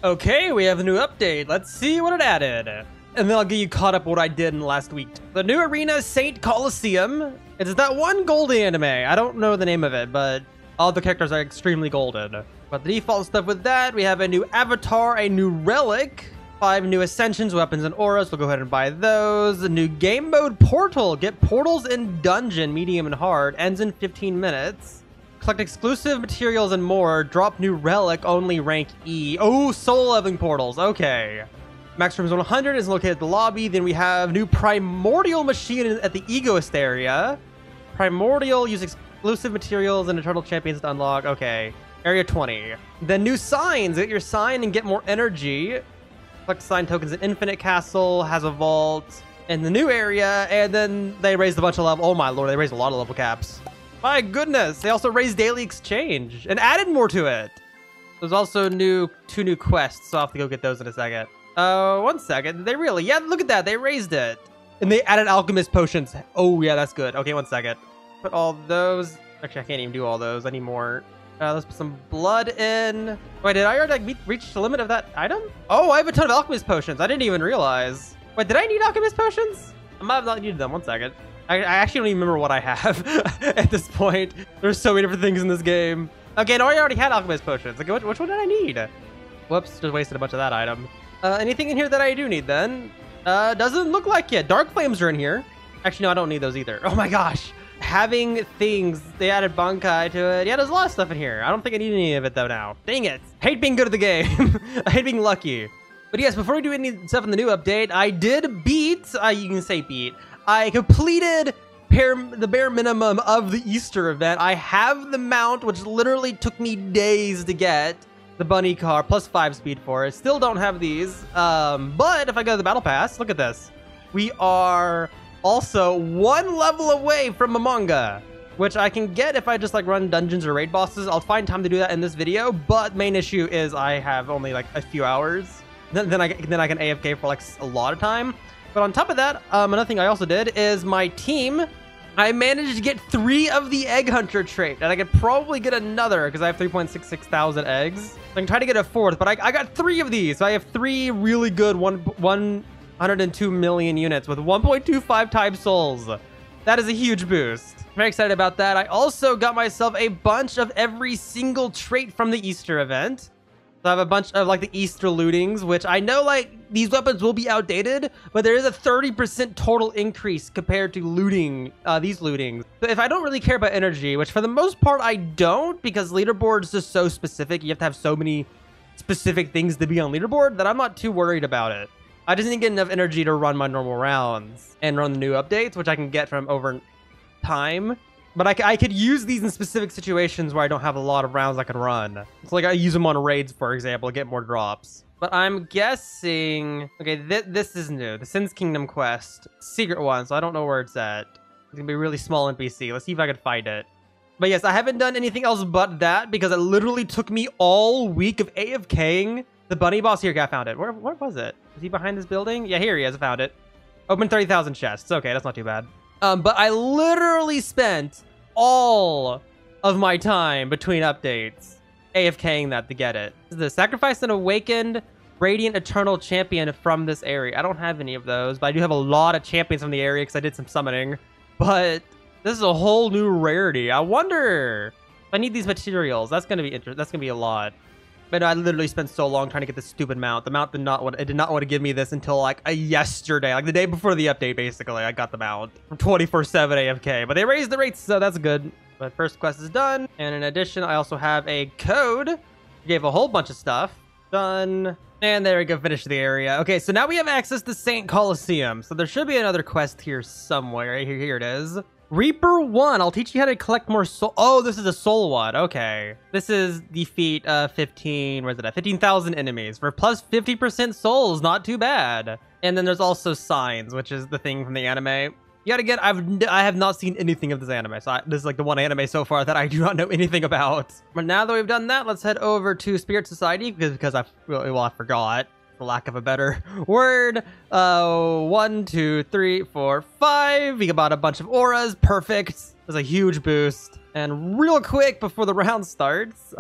Okay, we have a new update. Let's see what it added. And then I'll get you caught up what I did in last week. The new arena, Saint Coliseum. It's that one golden anime. I don't know the name of it, but all the characters are extremely golden. But the default stuff with that, we have a new avatar, a new relic, 5 new ascensions, weapons, and auras. We'll go ahead and buy those. A new game mode portal. Get portals in dungeon, medium, and hard. Ends in 15 minutes. Collect exclusive materials and more. Drop new relic, only rank E. Oh, soul leveling portals. Okay. Max room is 100, is located at the lobby. Then we have new primordial machine at the egoist area. Primordial, use exclusive materials and eternal champions to unlock. Okay. Area 20. Then new signs. Get your sign and get more energy. Collect sign tokens in Infinite Castle. Has a vault. In the new area. And then they raised a bunch of level. Oh my lord, they raised a lot of level caps. My goodness. They also raised daily exchange and added more to it. There's also 2 new quests, so I'll have to go get those in a second. 1 second. They really? Yeah, look at that. They raised it. And they added alchemist potions. Oh, yeah, that's good. Okay, 1 second. Put all those. Actually, I can't even do all those. I need more. Let's put some blood in. Wait, did I already reach the limit of that item? Oh, I have a ton of alchemist potions. I didn't even realize. Wait, did I need alchemist potions? I might have not needed them. 1 second. I actually don't even remember what I have at this point. There's so many different things in this game. Okay, no, I already had alchemist potions. Like, which one did I need? Whoops, just wasted a bunch of that item. Anything in here that I do need then? Doesn't look like it. Dark flames are in here. Actually, no, I don't need those either. Oh my gosh. Having things, they added Bankai to it. Yeah, there's a lot of stuff in here. I don't think I need any of it though now. Dang it. Hate being good at the game. I hate being lucky. But yes, before we do any stuff in the new update, I did beat, you can say beat. I completed the bare minimum of the Easter event. I have the mount, which literally took me days to get. The bunny car, plus 5 speed for it. Still don't have these. But if I go to the battle pass, look at this. We are also 1 level away from a manga, which I can get if I just like run dungeons or raid bosses. I'll find time to do that in this video. But main issue is I have only like a few hours. Then I can AFK for like a lot of time. But on top of that, another thing I also did is my team. I managed to get 3 of the egg hunter trait, and I could probably get another because I have 3.66 thousand eggs. I can try to get a 4th, but I got 3 of these. So I have 3 really good 102 million units with 1.25 times souls. That is a huge boost. Very excited about that. I also got myself a bunch of every single trait from the Easter event. So I have a bunch of like the Easter lootings, which I know like these weapons will be outdated, but there is a 30% total increase compared to looting, these lootings. So if I don't really care about energy, which for the most part I don't, because leaderboard is just so specific. You have to have so many specific things to be on leaderboard that I'm not too worried about it. I just need to get enough energy to run my normal rounds and run the new updates, which I can get from over time. But I could use these in specific situations where I don't have a lot of rounds I can run. It's like I use them on raids, for example, to get more drops. But I'm guessing... Okay, this is new. The Sin's Kingdom quest. Secret one, so I don't know where it's at. It's going to be a really small NPC. Let's see if I can find it. But yes, I haven't done anything else but that because it literally took me all week of AFKing. The bunny boss here, I found it. Where was it? Is he behind this building? Yeah, here he is. I found it. Open 30,000 chests. Okay, that's not too bad. But I literally spent all of my time between updates AFKing that to get it. The sacrifice and awakened radiant eternal champion from this area. I don't have any of those, but I do have a lot of champions from the area because I did some summoning. But this is a whole new rarity. I wonder if I need these materials. That's gonna be interesting. That's gonna be a lot. But I literally spent so long trying to get this stupid mount. The mount did not want to give me this until like yesterday, like the day before the update. Basically, I got the mount from 24/7 AFK. But they raised the rates, so that's good. My first quest is done, and in addition, I also have a code. Gave a whole bunch of stuff. Done. And there we go. Finish the area. Okay, so now we have access to Saint Coliseum. So there should be another quest here somewhere. Here it is. Reaper 1. I'll teach you how to collect more soul. Oh, this is a soul one. Okay. This is defeat 15. Where's it at? 15,000 enemies for plus 50% souls. Not too bad. And then there's also signs, which is the thing from the anime. Yet again, I have not seen anything of this anime. So this is like the one anime so far that I do not know anything about. But now that we've done that, let's head over to Spirit Society because I forgot. For lack of a better word. 1, 2, 3, 4, 5. We got a bunch of auras. Perfect. There's a huge boost. And real quick before the round starts,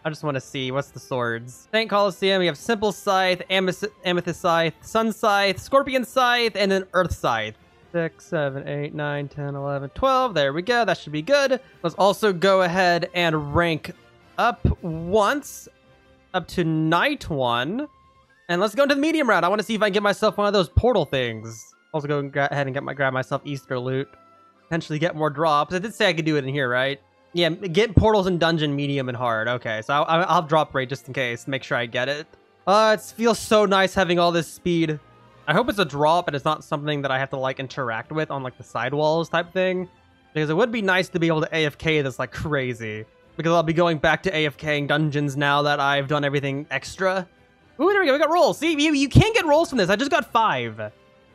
I just want to see. What's the swords? Saint Coliseum, we have Simple Scythe, Amethyst Scythe, Sun Scythe, Scorpion Scythe, and then Earth Scythe. 6, 7, 8, 9, 10, 11, 12. There we go. That should be good. Let's also go ahead and rank up once, up to Night 1. And let's go into the medium round. I want to see if I can get myself one of those portal things. Also go ahead and grab myself Easter loot. Potentially get more drops. I did say I could do it in here, right? Yeah, get portals in dungeon, medium, and hard. Okay, so I'll drop rate just in case. Make sure I get it. It feels so nice having all this speed. I hope it's a drop and it's not something that I have to like interact with on like the sidewalls type thing. Because it would be nice to be able to AFK this like crazy. Because I'll be going back to AFKing dungeons now that I've done everything extra. Ooh, there we go. We got rolls. See, you can get rolls from this. I just got 5. I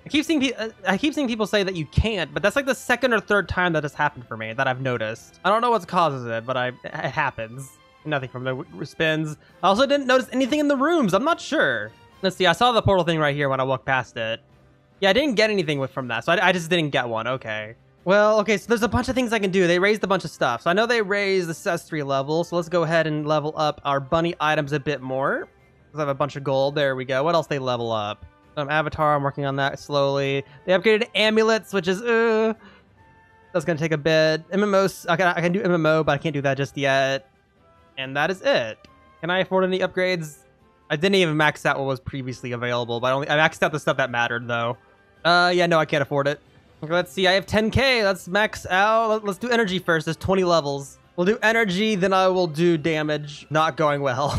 keep seeing people say that you can't, but that's like the second or third time that has happened for me that I've noticed. I don't know what causes it, but it happens. Nothing from the spins. I also didn't notice anything in the rooms. I'm not sure. Let's see. I saw the portal thing right here when I walked past it. Yeah, I didn't get anything from that, so I just didn't get one. Okay. Well, okay, so there's a bunch of things I can do. They raised a bunch of stuff. So I know they raised the accessory level, so let's go ahead and level up our bunny items a bit more. I have a bunch of gold. There we go. What else they level up? Avatar, I'm working on that slowly. They upgraded amulets, which is that's gonna take a bit. MMOs, I can do MMO, but I can't do that just yet. And that is it. Can I afford any upgrades? I didn't even max out what was previously available, but I maxed out the stuff that mattered though. Yeah, no, I can't afford it. Okay, let's see. I have 10k. Let's max out. Let's do energy first. There's 20 levels. We'll do energy, then I will do damage. Not going well.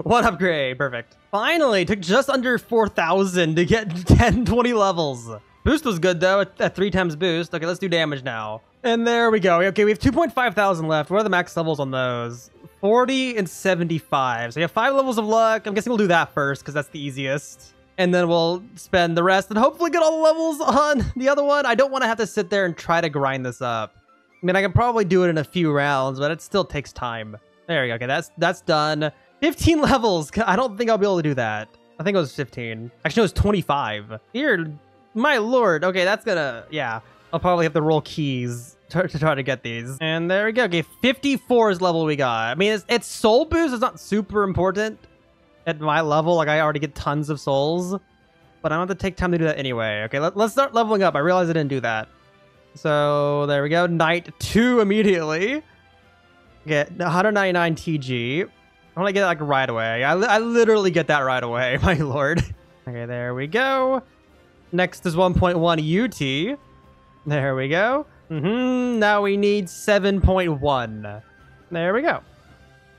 1 upgrade. Perfect. Finally, took just under 4,000 to get 20 levels. Boost was good, though, at 3 times boost. Okay, let's do damage now. And there we go. Okay, we have 2,500 left. What are the max levels on those? 40 and 75. So you have 5 levels of luck. I'm guessing we'll do that first, because that's the easiest. And then we'll spend the rest and hopefully get all the levels on the other one. I don't want to have to sit there and try to grind this up. I mean, I can probably do it in a few rounds, but it still takes time. There we go. Okay, that's done. 15 levels. I don't think I'll be able to do that. I think it was 15. Actually, it was 25. Dear, my lord. Okay, that's gonna... Yeah, I'll probably have to roll keys to try to get these. And there we go. Okay, 54 is level we got. I mean, it's soul boost. It's not super important at my level. Like, I already get tons of souls. But I don't have to take time to do that anyway. Okay, let's start leveling up. I realized I didn't do that. So there we go. Night 2 immediately. Get 199 TG. I want to get it like right away. I literally get that right away, my lord. Okay, there we go. Next is 1.1 UT. There we go. Now we need 7.1. There we go.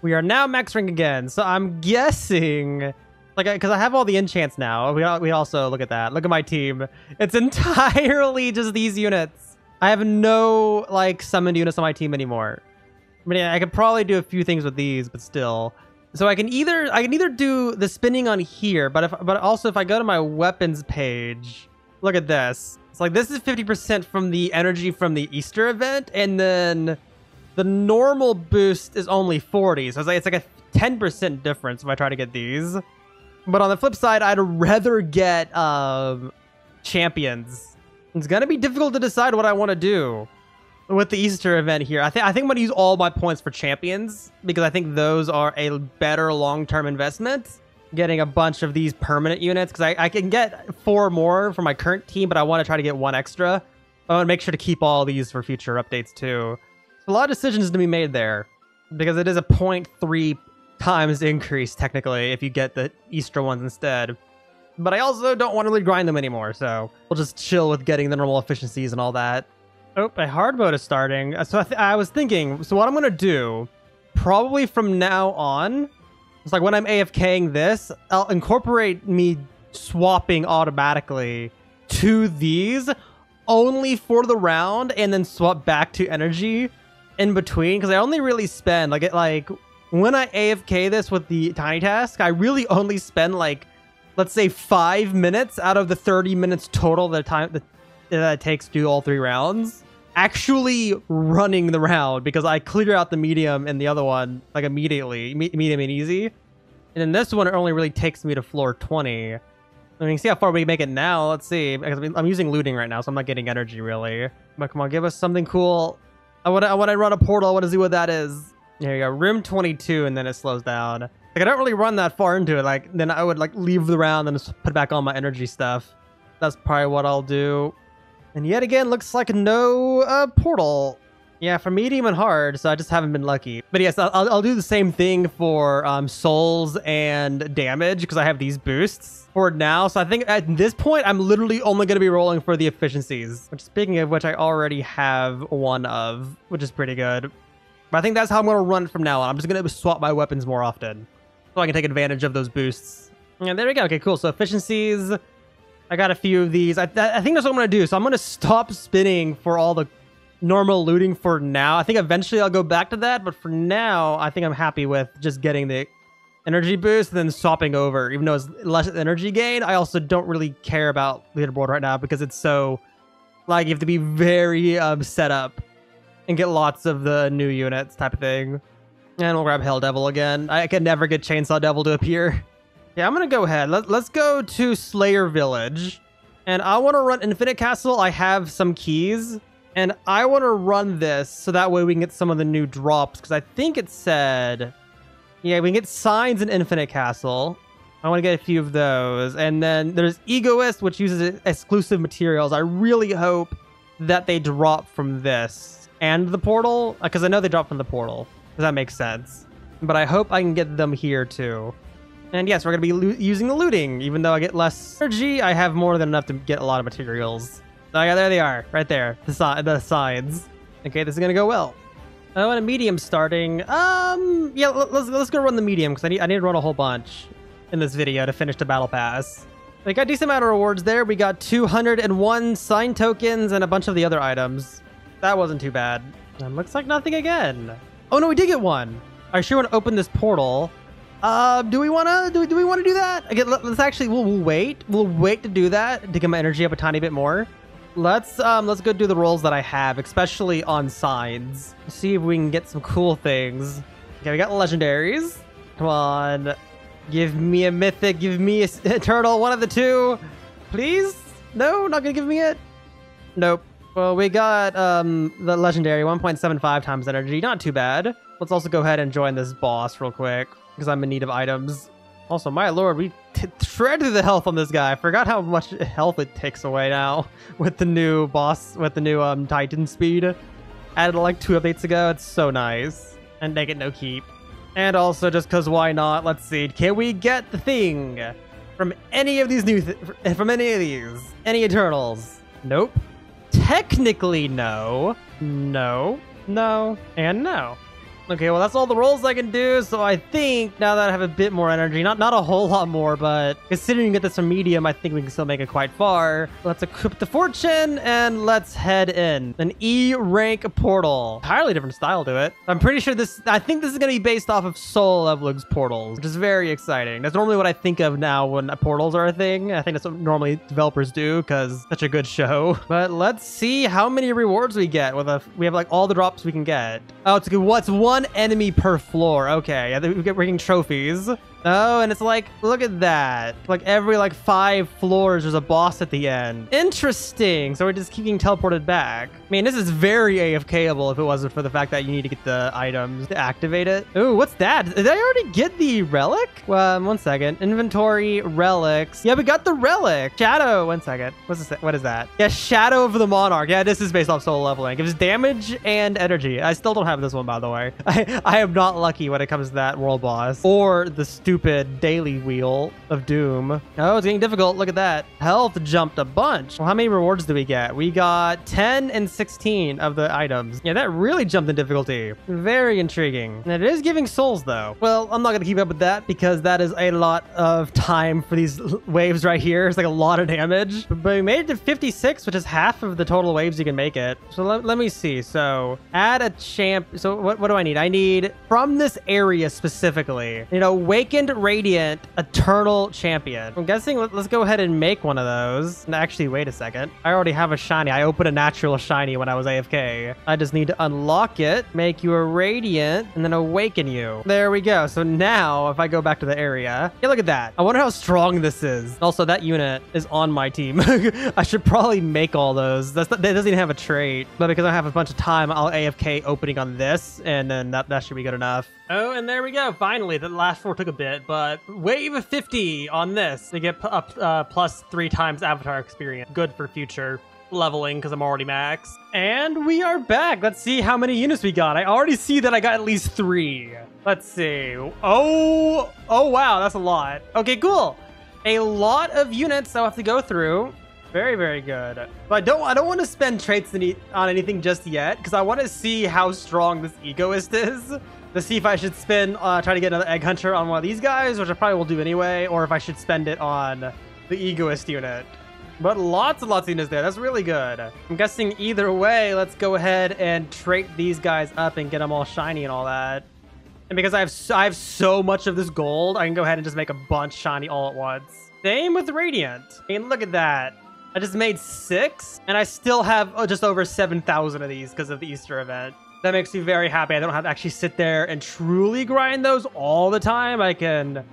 We are now max rank again. So I'm guessing... Like, because I have all the enchants now. We also, look at that. Look at my team. It's entirely just these units. I have no, like, summoned units on my team anymore. I mean, I could probably do a few things with these, but still. So I can either do the spinning on here, but also if I go to my weapons page, look at this. It's like this is 50% from the energy from the Easter event, and then the normal boost is only 40. So it's like a 10% difference if I try to get these. But on the flip side, I'd rather get champions. It's gonna be difficult to decide what I want to do with the Easter event here. I think I'm gonna use all my points for champions because I think those are a better long-term investment. Getting a bunch of these permanent units because I can get 4 more for my current team, but I want to try to get 1 extra. I want to make sure to keep all these for future updates too. So a lot of decisions to be made there because it is a 0.3 times increase technically if you get the Easter ones instead. But I also don't want to really grind them anymore, so we'll just chill with getting the normal efficiencies and all that. Oh, a hard mode is starting. So I was thinking, so what I'm going to do, probably from now on, it's like when I'm AFKing this, I'll incorporate me swapping automatically to these only for the round and then swap back to energy in between. Because I only really spend, like when I AFK this with the tiny task, I really only spend like, let's say 5 minutes out of the 30 minutes total the time that it takes to do all 3 rounds actually running the round because I clear out the medium and the other one like immediately, medium and easy. And then this one, it only really takes me to floor 20. I mean, see how far we make it now. Let's see. I'm using looting right now, so I'm not getting energy really. But come on, give us something cool. I want to run a portal. I want to see what that is. There you go, room 22, and then it slows down. Like, I don't really run that far into it. Like, then I would like leave the round and just put back on my energy stuff. That's probably what I'll do. And yet again, looks like no portal. Yeah, for medium and hard, so I just haven't been lucky. But yes, I'll do the same thing for souls and damage because I have these boosts for now. So I think at this point, I'm literally only going to be rolling for the efficiencies. Which, speaking of which, I already have one of, which is pretty good. But I think that's how I'm going to run it from now on. I'm just going to swap my weapons more often so I can take advantage of those boosts. And there we go. Okay, cool. So efficiencies. I got a few of these. I think that's what I'm going to do. So I'm going to stop spinning for all the normal looting for now. I think eventually I'll go back to that, but for now I think I'm happy with just getting the energy boost and then swapping over. Even though it's less energy gain, I also don't really care about leaderboard right now because it's so like you have to be very set up and get lots of the new units type of thing. And we'll grab Hell Devil again. I can never get Chainsaw Devil to appear. Yeah, I'm gonna go ahead. Let's go to Slayer Village, and I want to run Infinite Castle. I have some keys. And I want to run this so that way we can get some of the new drops. Because I think it said... Yeah, we can get signs in Infinite Castle. I want to get a few of those. And then there's Egoist, which uses exclusive materials. I really hope that they drop from this. And the portal. Because I know they drop from the portal. Does that make sense? But I hope I can get them here too. And yes, we're going to be using the looting. Even though I get less energy, I have more than enough to get a lot of materials. Oh yeah, there they are, right there. The signs. Okay, this is gonna go well. Oh, and a medium starting. Yeah, let's go run the medium because I need to run a whole bunch in this video to finish the battle pass. We got a decent amount of rewards there. We got 201 sign tokens and a bunch of the other items. That wasn't too bad. And looks like nothing again. Oh no, we did get one. I sure want to open this portal. Do we wanna do we want to do that? Again, let's actually we'll wait. We'll wait to do that to get my energy up a tiny bit more. Let's go do the rolls that I have, especially on signs. See if we can get some cool things. Okay, we got legendaries. Come on. Give me a mythic, give me a turtle, one of the two. Please? No, not gonna give me it? Nope. Well, we got the legendary 1.75 times energy. Not too bad. Let's also go ahead and join this boss real quick because I'm in need of items. Also, my lord, we shred through the health on this guy. I forgot how much health it takes away now with the new boss, with the new Titan speed. Added like 2 updates ago. It's so nice. And make it no keep. And also, just because why not? Let's see. Can we get the thing from any of these from any of these? Any Eternals? Nope. Technically, no. No. No. And no. Okay, well, that's all the rolls I can do, so I think now that I have a bit more energy, not a whole lot more, but considering you get this from medium, I think we can still make it quite far. Let's equip the fortune, and let's head in. An E rank portal. Entirely different style to it. I'm pretty sure I think this is going to be based off of Soul Leveling's portals, which is very exciting. That's normally what I think of now when portals are a thing. I think that's what normally developers do, because such a good show. But let's see how many rewards we get. We have like all the drops we can get. Oh, it's good. What's one enemy per floor? Okay, yeah, we're getting trophies. Oh, and it's like, look at that. Like every 5 floors, there's a boss at the end. Interesting. So we're just keep getting teleported back. I mean, this is very AFK-able if it wasn't for the fact that you need to get the items to activate it. Ooh, what's that? Did I already get the relic? Well, one second. Inventory, relics. Yeah, we got the relic. Shadow. One second. What's this? What is that? Yeah, Shadow of the Monarch. Yeah, this is based off soul leveling. It gives damage and energy. I still don't have this one, by the way. I am not lucky when it comes to that world boss or the stupid daily wheel of doom. Oh, it's getting difficult. Look at that. Health jumped a bunch. Well, how many rewards do we get? We got 10 and 16 of the items. Yeah, that really jumped in difficulty. Very intriguing. And it is giving souls, though. Well, I'm not going to keep up with that because that is a lot of time for these waves right here. It's like a lot of damage. But we made it to 56, which is half of the total waves you can make it. So let me see. So add a champ. So what do I need? I need from this area specifically, awaken Awakened Radiant Eternal Champion. I'm guessing let's go ahead and make one of those. Actually, wait a second. I already have a shiny. I opened a natural shiny when I was AFK. I just need to unlock it, make you a Radiant, and then awaken you. There we go. So now, if I go back to the area, yeah, look at that. I wonder how strong this is. Also, that unit is on my team. I should probably make all those. That doesn't even have a trait, but because I have a bunch of time, I'll AFK opening on this, and then that should be good enough. Oh, and there we go. Finally, the last 4 took a bit, but wave 50 on this to get up plus 3 times avatar experience. Good for future leveling because I'm already max. And we are back. Let's see how many units we got. I already see that I got at least 3. Let's see. Oh wow, that's a lot. Okay, cool. A lot of units I'll have to go through. Very, very good. But I don't want to spend traits on anything just yet because I want to see how strong this egoist is. To see if I should spend try to get another egg hunter on one of these guys, which I probably will do anyway, or if I should spend it on the egoist unit. But lots and lots of units there. That's really good. I'm guessing either way, let's go ahead and trait these guys up and get them all shiny and all that. And because I have so much of this gold, I can go ahead and just make a bunch shiny all at once. Same with Radiant. I mean, look at that. I just made 6, and I still have just over 7,000 of these because of the Easter event. That makes me very happy. I don't have to actually sit there and truly grind those all the time. I can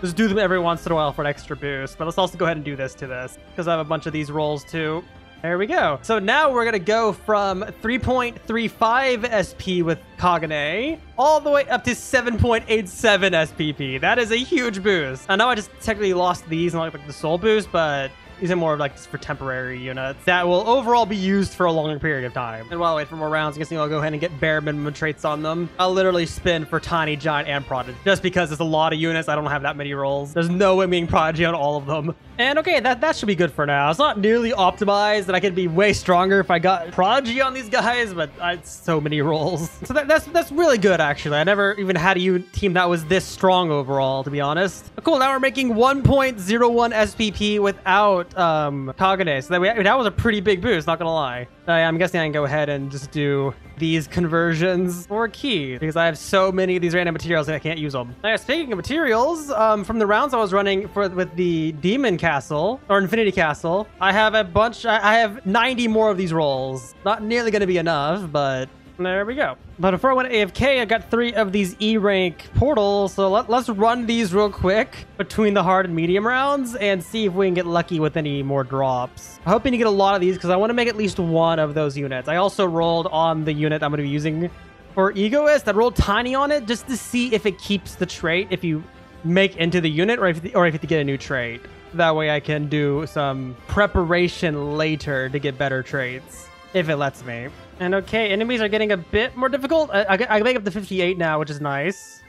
just do them every once in a while for an extra boost. But let's also go ahead and do this to this because I have a bunch of these rolls too. There we go. So now we're going to go from 3.35 SP with Kagane all the way up to 7.87 SPP. That is a huge boost. I know I just technically lost these and like the soul boost, but these are more of like just for temporary units that will overall be used for a longer period of time. And while I wait for more rounds, I guess I'll go ahead and get bare minimum traits on them. I'll literally spin for Tiny, Giant, and Prodigy. Just because it's a lot of units, I don't have that many rolls. There's no way being Prodigy on all of them. And okay, that should be good for now. It's not nearly optimized, and I could be way stronger if I got Prodigy on these guys, but it's so many rolls. So that's really good, actually. I never even had a team that was this strong overall, to be honest. But cool, now we're making 1.01 SPP without Kagane. So that was a pretty big boost, not gonna lie. I'm guessing I can go ahead and just do these conversions for key because I have so many of these random materials that I can't use them. Now, speaking of materials, from the rounds I was running with the Demon Castle or Infinity Castle, I have a bunch. I have 90 more of these rolls. Not nearly going to be enough, but there we go. But before I went to AFK, I got 3 of these E-rank portals. So let's run these real quick between the hard and medium rounds and see if we can get lucky with any more drops. I'm hoping to get a lot of these because I want to make at least one of those units. I also rolled on the unit I'm going to be using for Egoist. I rolled Tiny on it just to see if it keeps the trait if you make into the unit or if you have to get a new trait. That way I can do some preparation later to get better traits if it lets me. And okay, enemies are getting a bit more difficult. I make up to 58 now, which is nice.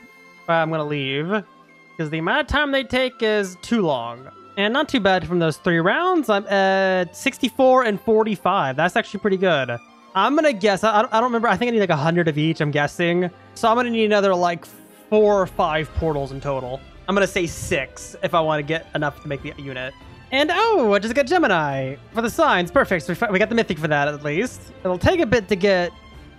But I'm going to leave because the amount of time they take is too long. And not too bad from those 3 rounds. I'm at 64 and 45. That's actually pretty good. I'm going to guess. I don't remember. I think I need like 100 of each, I'm guessing. So I'm going to need another like 4 or 5 portals in total. I'm going to say 6 if I want to get enough to make the unit. And oh, I just got Gemini for the signs. Perfect. So we got the mythic for that at least. It'll take a bit to get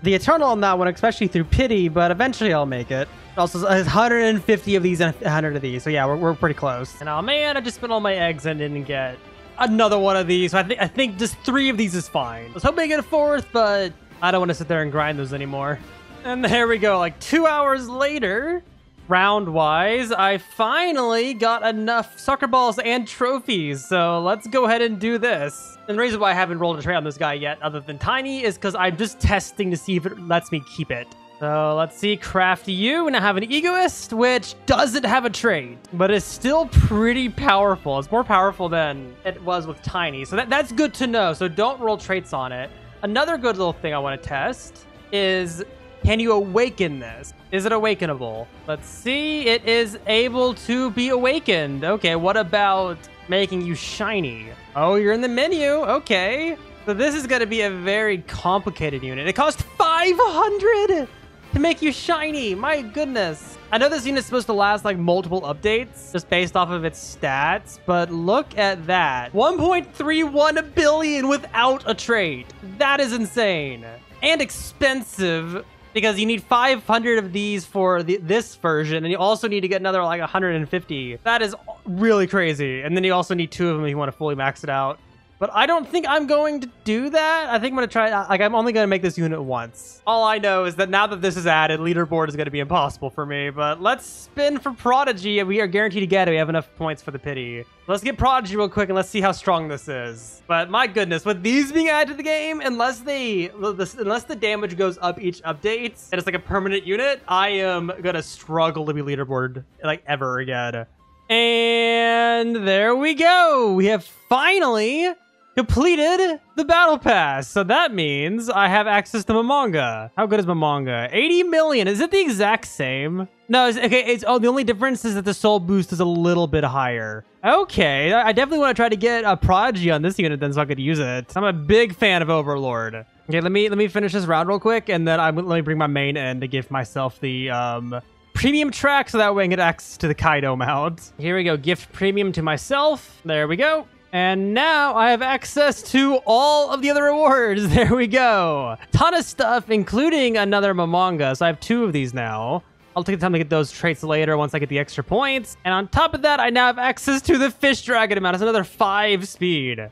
the Eternal on that one, especially through Pity, but eventually I'll make it. Also, 150 of these and 100 of these. So yeah, we're pretty close. And oh man, I just spent all my eggs and didn't get another one of these. So I think just 3 of these is fine. I was hoping to get a 4th, but I don't want to sit there and grind those anymore. And there we go. Like 2 hours later, round-wise, I finally got enough soccer balls and trophies. So let's go ahead and do this. And the reason why I haven't rolled a trait on this guy yet, other than Tiny, is because I'm just testing to see if it lets me keep it. So let's see, craft you, and I have an Egoist, which doesn't have a trait, but is still pretty powerful. It's more powerful than it was with Tiny, so that's good to know. So don't roll traits on it. Another good little thing I want to test is, can you awaken this? Is it awakenable? Let's see, it is able to be awakened. Okay, what about making you shiny? Oh, you're in the menu, okay. So this is going to be a very complicated unit. It costs 500 to make you shiny. My goodness. I know this unit's supposed to last like multiple updates just based off of its stats, but look at that. 1.31 billion without a trait. That is insane and expensive because you need 500 of these for this version, and you also need to get another like 150. That is really crazy. And then you also need 2 of them if you want to fully max it out. But I don't think I'm going to do that. I think I'm going to try, like, I'm only going to make this unit once. All I know is that now that this is added, leaderboard is going to be impossible for me. But let's spin for Prodigy. We are guaranteed to get it. We have enough points for the pity. Let's get Prodigy real quick and let's see how strong this is. But my goodness, with these being added to the game, unless the damage goes up each update and it's like a permanent unit, I am going to struggle to be leaderboard like ever again. And there we go. We have finally completed the battle pass. So that means I have access to Momonga. How good is Momonga? 80 million. Is it the exact same? No, the only difference is that the soul boost is a little bit higher. Okay, I definitely want to try to get a Prodigy on this unit then so I could use it. I'm a big fan of Overlord. Okay, let me finish this round real quick, and then let me bring my main in to give myself the premium track so that way I can get access to the Kaido mount. Here we go, gift premium to myself. There we go. And now I have access to all of the other rewards. There we go. Ton of stuff, including another Momonga. So I have 2 of these now. I'll take the time to get those traits later once I get the extra points. And on top of that, I now have access to the Fish Dragon amount. It's another 5 speed.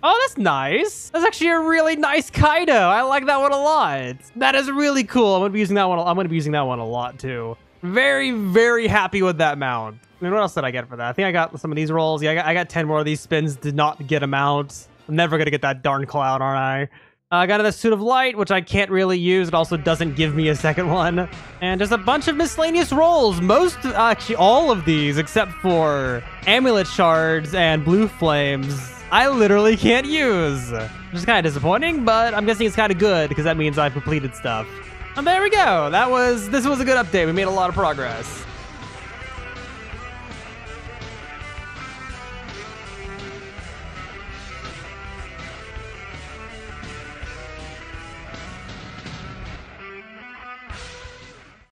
Oh, that's nice. That's actually a really nice Kaido. I like that one a lot. That is really cool. I'm going to be using that one. I'm going to be using that one a lot too. Very, very happy with that mount. I mean, what else did I get for that? I think I got some of these rolls. Yeah, I got 10 more of these spins. Did not get them out. I'm never going to get that darn cloud, aren't I? I got another Suit of Light, which I can't really use. It also doesn't give me a second one. And just a bunch of miscellaneous rolls. Actually, all of these, except for Amulet Shards and Blue Flames, I literally can't use. Which is kind of disappointing, but I'm guessing it's kind of good because that means I've completed stuff. And there we go. This was a good update. We made a lot of progress.